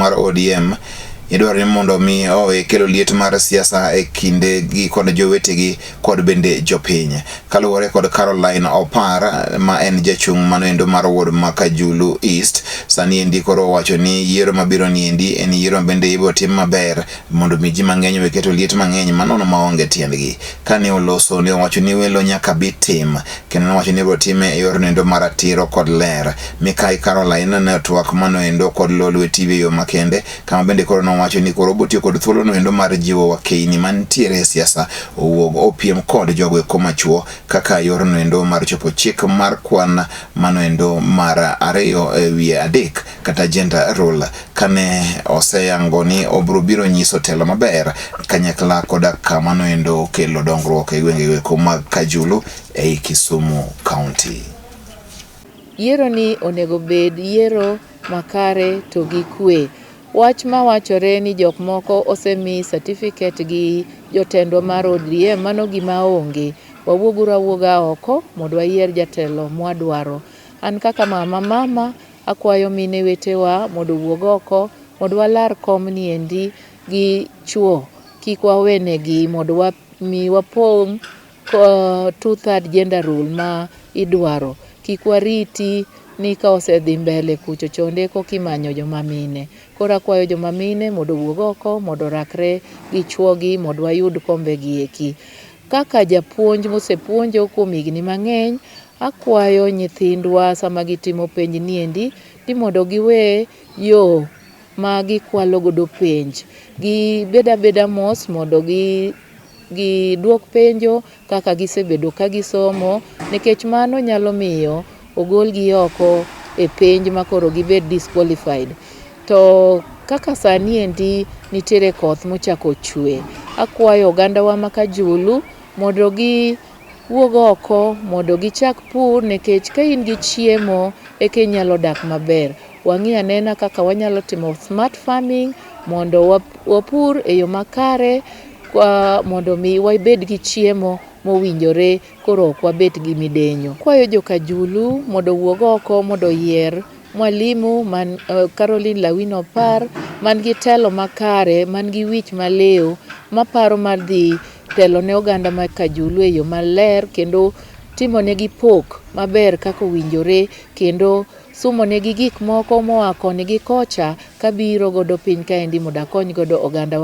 mar ODM idwaro ni mondo mi kelo liet mar siasa e kinde gi kod jowetegi kod bende jopiny. Kaluwore kod Caroline Opar ma en jachung' manoendo mar ward ma Kajulu East, sani endi koro wacho ni yiero mabiro ni endi en yiero bende ibiro tim maber mondo mi ji mang'eny weketo liet mang'eny manono maonge tiendgi. Kane oloso ne owacho ni welo nyaka bi tim, kendo nowacho ni ibiro time e yor noendo mar ratiro kod ler. Mikai Caroline ne twak manoendo kod Lolwe TV yo makende, kama bende koro wacho ni koro botio kod thuolo noendo mar jiwo wakeini mantiere e siasa owuog opiem kod jogo komachuo kaka yor noendo mar chopo chik mar kwan manoendo mar 2/3 kata gender role, kane oseyango ni obro biro nyiso telo maber kanyakla koda kama noendo kelo dongruok e gwenge mag Kajulu e Kisumu County. Yiero ni onego bed yiero makare to gi kwe. Wach ma wachore ni jok moko osemi certificate gi jotendwa mar ODM, mano gima onge. Wawuoguru awuoga oko mondo wayier jatelo mwadwaro. An kaka mama akwayo mine wetewa mondo wuog oko mondo walar kom ni endi gi chuo, kik wawenegi mondo wapong' 2/3 gender rule ma idwaro. Kik wariti ni ka osedhi mbele kucho chonde kimanyo joma mine. Koro akwayo joma mine mondo wuog oko mondo rakre gi chuogi mondo wayud kombe gi eki. Kaka japuonj mosepuonjo kuom higni mang'eny, akwayo nyithindwa sama gitimo penj ni endi ni mondo giwe yo ma gikwalo godo penj. Gibeda mos mondo giduok penjo kaka gisebedo ka gisomo, nikech mano nyalo miyo ogolgi oko e penj makoro gibed disqualified. To kaka sani endi nitiere koth mochako chwe, akwayo ogandawa ma Kajulu mondo giwuog oko mondo gichak pur, nikech ka in gi chiemo eka inyalo dak maber. Wang'i anena kaka wanyalo timo smart farming mondo wapur e yo makare mondo mi wabed gi chiemo mowinjore, koro ok wabet gi midenyo. Kwayo jo Kajulu mondo wuog oko mondo yier mwalimu Caroline Lawino Opar man gi telo makare, man gi wich maleo, maparo mar dhi telo ne oganda ma Kajulu e yo maler, kendo timo negi pok maber kaka owinjore, kendo sumo negi gik moko moa koni gi kocha kabiro godo piny kaendi mondo akony godo oganda.